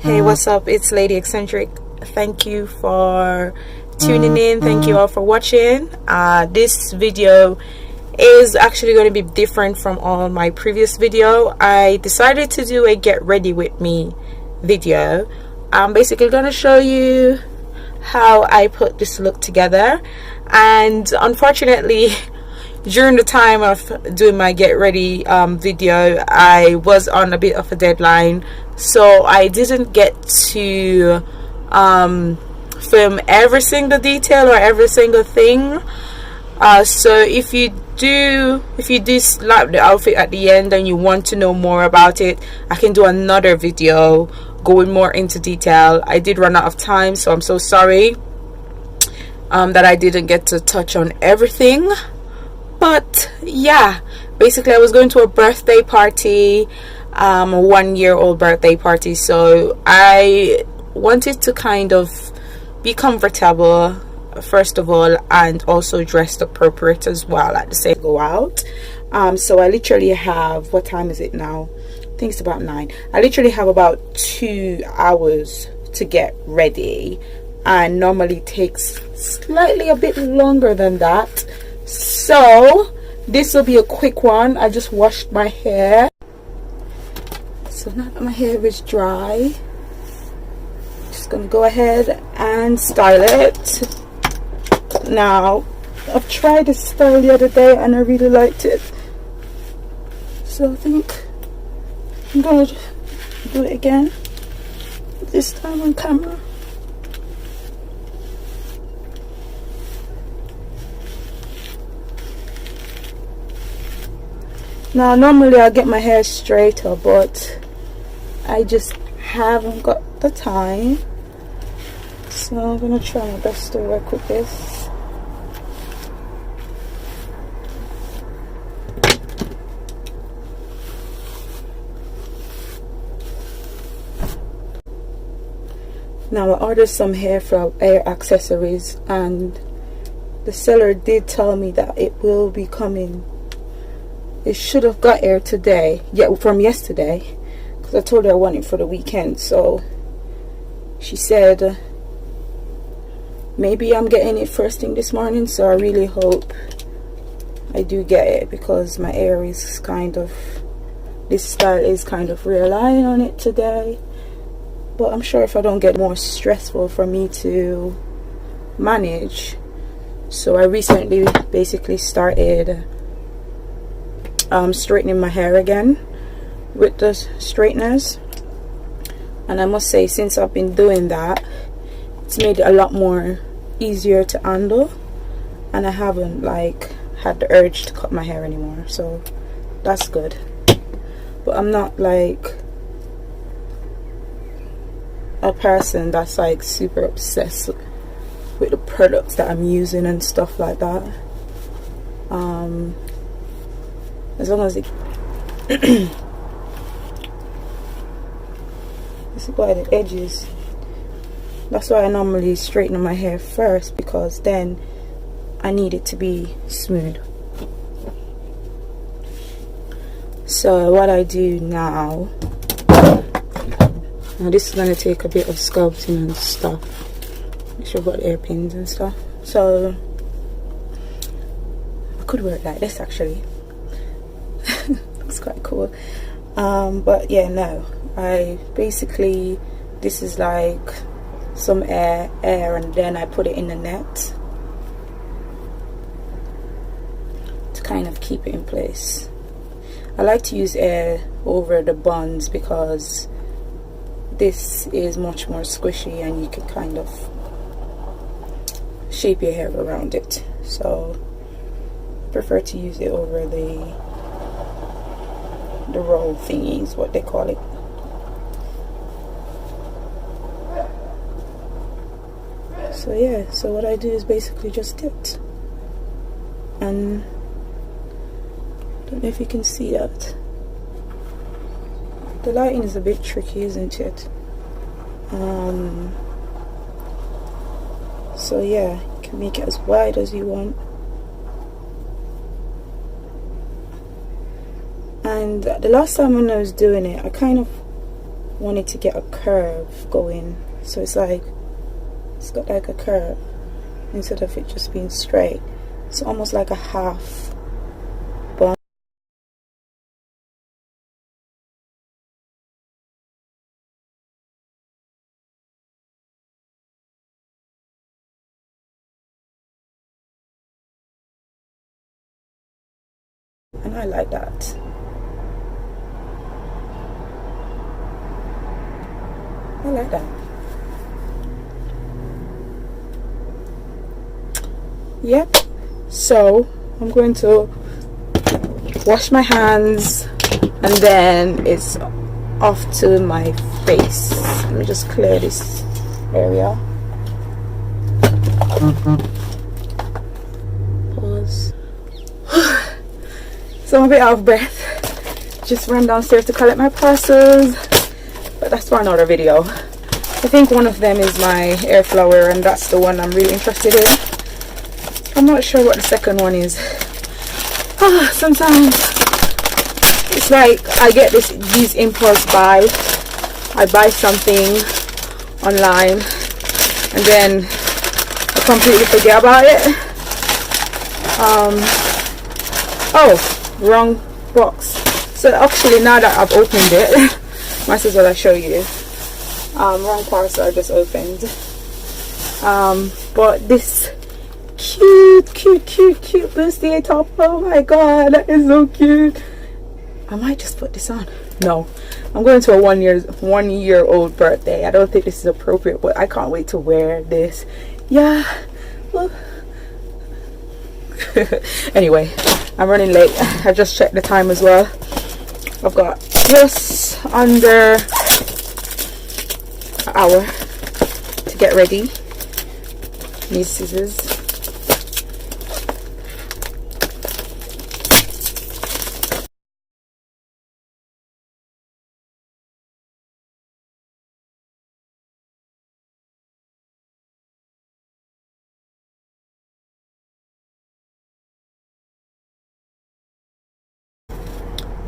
Hey, what's up? It's Lady Eccentric. Thank you for tuning in. Thank you all for watching. This video is actually going to be different from all my previous video. I decided to do a get ready with me video. I'm basically going to show you how I put this look together, and unfortunately during the time of doing my get ready video, I was on a bit of a deadline, so I didn't get to film every single detail or every single thing. So if you do like the outfit at the end and you want to know more about it, I can do another video going more into detail. I did run out of time, so I'm so sorry that I didn't get to touch on everything. But yeah, basically I was going to a birthday party, a 1-year-old birthday party, so I wanted to kind of be comfortable first of all, and also dressed appropriate as well at the same go out. So I literally have, what time is it now? I think it's about 9. I literally have about 2 hours to get ready, and normally takes slightly a bit longer than that. So this will be a quick one. I just washed my hair, so now that my hair is dry, just gonna go ahead and style it. Now, I've tried this style the other day and I really liked it, so I think I'm gonna do it again, this time on camera. Now normally I get my hair straighter, but I just haven't got the time, so I'm gonna try my best to work with this. Now I ordered some hair accessories, and the seller did tell me that it will be coming. It should have got here today, from yesterday, because I told her I want it for the weekend. So she said maybe I'm getting it first thing this morning, so I really hope I do get it, because my hair is kind of, this style is kind of relying on it today. But I'm sure if I don't get more stressful for me to manage. So I recently basically started straightening my hair again with the straighteners, and I must say, since I've been doing that, it's made it a lot more easier to handle, and I haven't like had the urge to cut my hair anymore, so that's good. But I'm not like a person that's like super obsessed with the products that I'm using and stuff like that. As long as it this is why the edges, that's why I normally straighten my hair first, because then I need it to be smooth. So what I do now this is going to take a bit of sculpting and stuff. Make sure I've got the hairpins and stuff. So I could wear it like this actually. That's quite cool. But yeah, no, I basically, this is like some air, and then I put it in the net to kind of keep it in place. I like to use air over the buns because this is much more squishy and you can kind of shape your hair around it. So I prefer to use it over the roll thingy is what they call it. So yeah, so what I do is basically just dip, and I don't know if you can see that. The lighting is a bit tricky, isn't it? So yeah, you can make it as wide as you want. And the last time when I was doing it, I kind of wanted to get a curve going, so it's like it's got like a curve instead of it just being straight. It's almost like a half bun. And I like that. I like that. Yep. So I'm going to wash my hands and then it's off to my face. Let me just clear this area. Pause. So I'm a bit out of breath. Just ran downstairs to collect my parcels, but that's for another video. I think one of them is my air flower, and that's the one I'm really interested in. I'm not sure what the second one is. Sometimes it's like I get these impulse buy. I buy something online and then I completely forget about it. Oh, wrong box. So actually, now that I've opened it, might as well I show you. Wrong parcel I just opened. But this cute bustier top, oh my god, that is so cute. I might just put this on. No, I'm going to a 1 year old birthday. I don't think this is appropriate, but I can't wait to wear this. Yeah. Anyway, I'm running late. I just checked the time as well. I've got just under an hour to get ready. Need scissors.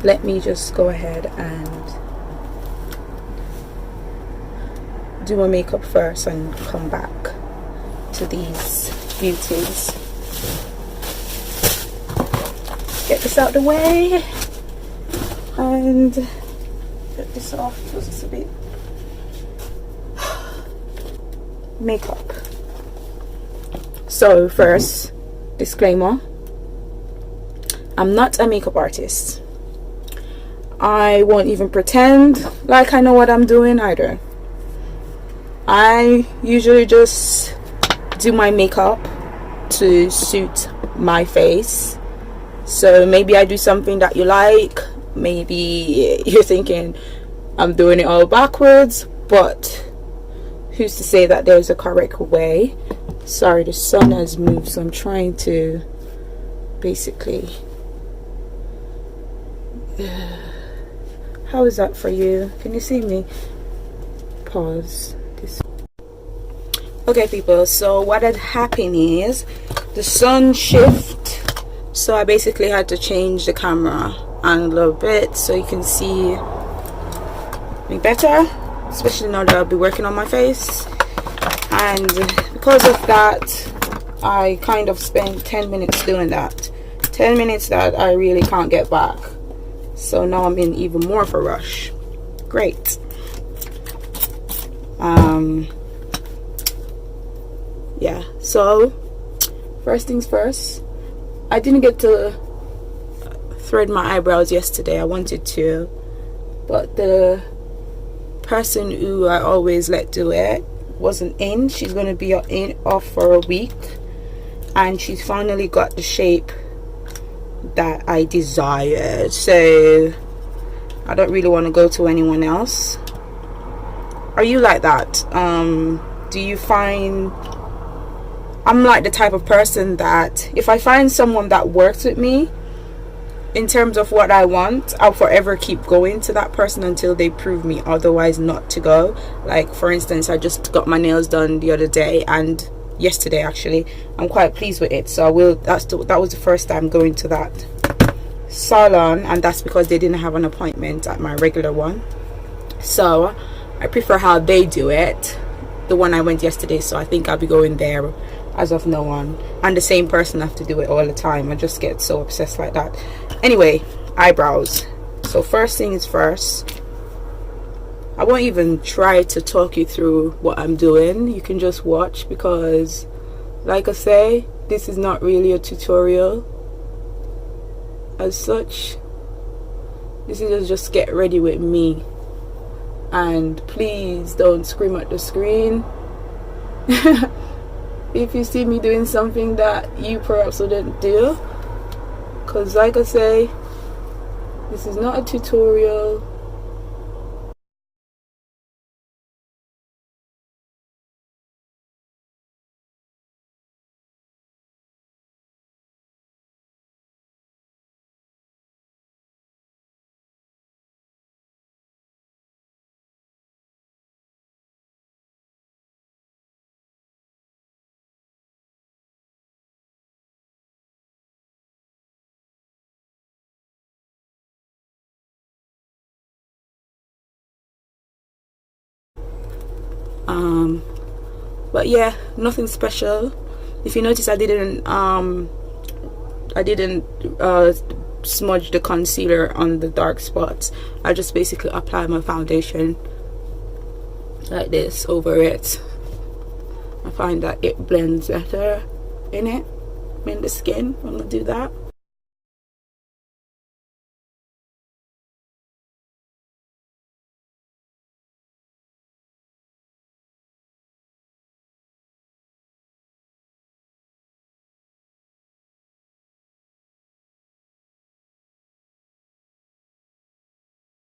Let me just go ahead and do my makeup first and come back to these beauties. Get this out the way and get this off because it's a bit makeup. So first, disclaimer, I'm not a makeup artist. I won't even pretend like I know what I'm doing either. I usually just do my makeup to suit my face. So maybe I do something that you like, maybe you're thinking I'm doing it all backwards, but who's to say that there's a correct way? Sorry, the sun has moved, so I'm trying to basically how is that for you? Can you see me? Pause this. Okay people, so what had happened is the sun shift, so I basically had to change the camera angle a little bit so you can see me better, especially now that I'll be working on my face. And because of that, I kind of spent 10 minutes doing that. 10 minutes that I really can't get back. So now I'm in even more of a rush. Great. Yeah, so first things first, I didn't get to thread my eyebrows yesterday. I wanted to, but the person who I always let do it wasn't in. She's going to be off for a week, and she's finally got the shape that I desired, so I don't really want to go to anyone else. Are you like that? Do you find I'm like the type of person that if I find someone that works with me in terms of what I want, I'll forever keep going to that person until they prove me otherwise not to go. Like for instance, I just got my nails done the other day, and yesterday actually. I'm quite pleased with it, so I will. That was the first time going to that salon, and that's because they didn't have an appointment at my regular one. So I prefer how they do it, the one I went yesterday. So I think I'll be going there as of now on. And the same person have to do it all the time. I just get so obsessed like that. Anyway, eyebrows. So first things first, I won't even try to talk you through what I'm doing. You can just watch, because like I say, this is not really a tutorial as such. This is just get ready with me. And please don't scream at the screen if you see me doing something that you perhaps wouldn't do, because like I say, this is not a tutorial. But yeah, nothing special. If you notice, I didn't smudge the concealer on the dark spots. I just basically apply my foundation like this over it. I find that it blends better in the skin when I do that.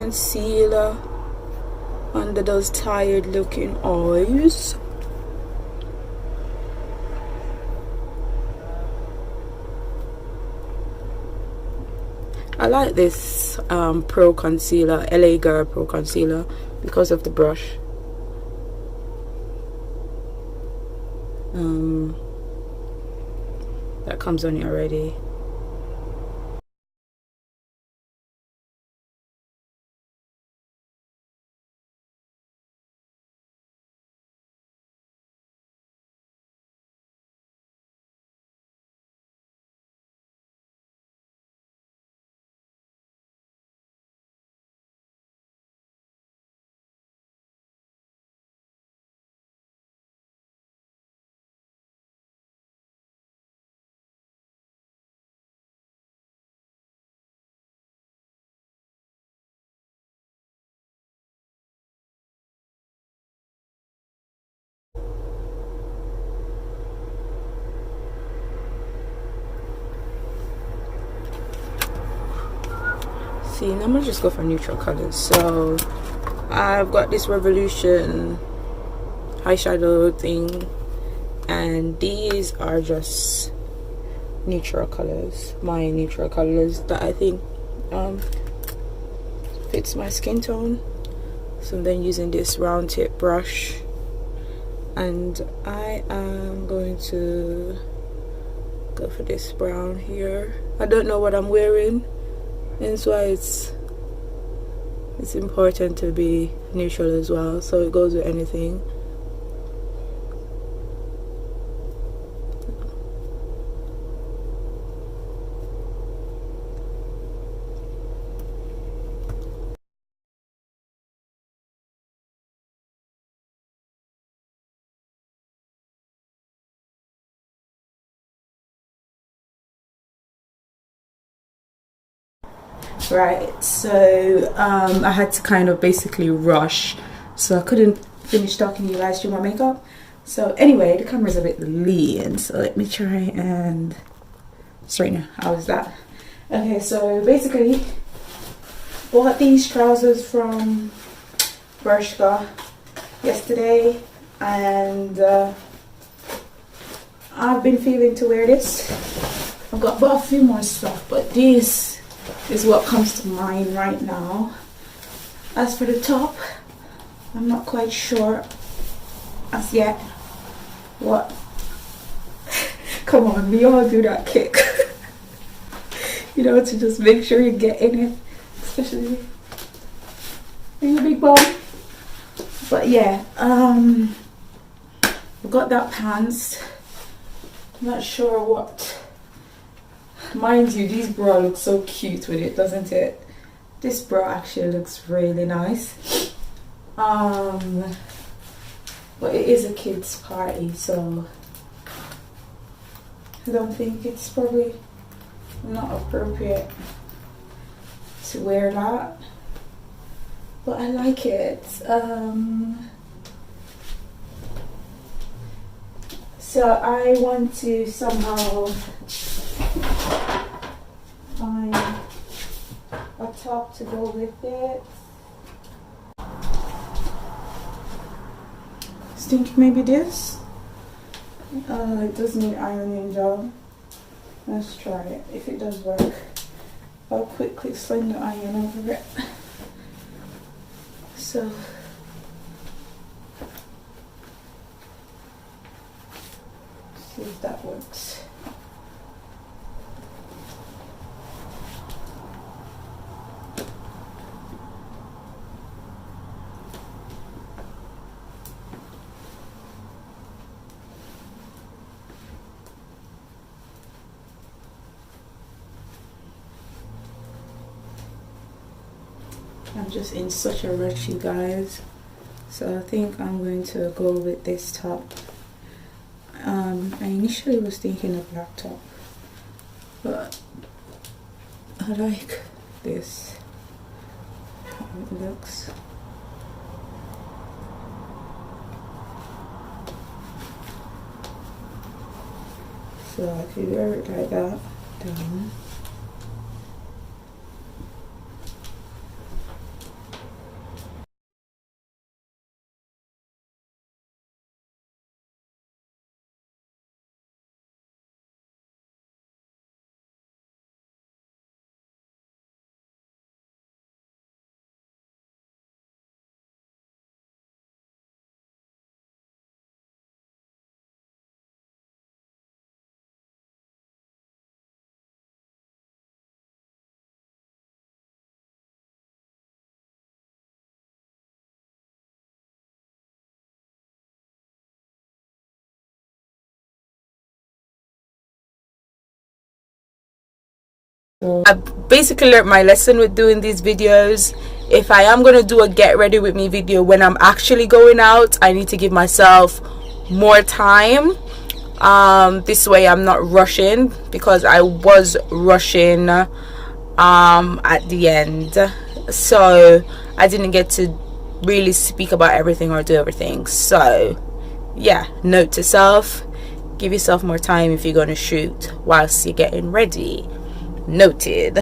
Concealer under those tired looking eyes. I like this Pro Concealer, LA Girl Pro Concealer, because of the brush. That comes on it already. See, now I'm gonna just go for neutral colors. So I've got this Revolution eyeshadow thing, and these are just neutral colors, my neutral colors that I think fits my skin tone. So I'm then using this round tip brush, and I am going to go for this brown here. I don't know what I'm wearing, and that's why it's important to be neutral as well, so it goes with anything. Right, so I had to kind of basically rush, so I couldn't finish talking to you guys through my makeup. So anyway, the camera's a bit lean, so let me try and straighten. How is that? Okay, so basically bought these trousers from Bershka yesterday, and I've been feeling to wear this. I've got bought a few more stuff, but this is what comes to mind right now. As for the top, I'm not quite sure as yet what. Come on, we all do that kick. You know, to just make sure you get in it, especially in the big bum. But yeah, we got that pants. Not sure what. Mind you, these bra look so cute with it, doesn't it? This bra actually looks really nice. But it is a kids party, so I don't think it's probably not appropriate to wear that. But I like it. So I want to somehow find a top to go with it. I was thinking maybe this. It does need ironing job. Let's try it. If it does work, I'll quickly sling the iron over it. So see if that works. I'm just in such a rush, you guys, so I think I'm going to go with this top. I initially was thinking of black top, but I like this, how it looks. So I could wear it like that down. I basically learned my lesson with doing these videos. If I am going to do a get ready with me video when I'm actually going out, I need to give myself more time. This way I'm not rushing, because I was rushing at the end, so I didn't get to really speak about everything or do everything. So yeah, note to self, give yourself more time if you're going to shoot whilst you're getting ready. Noted.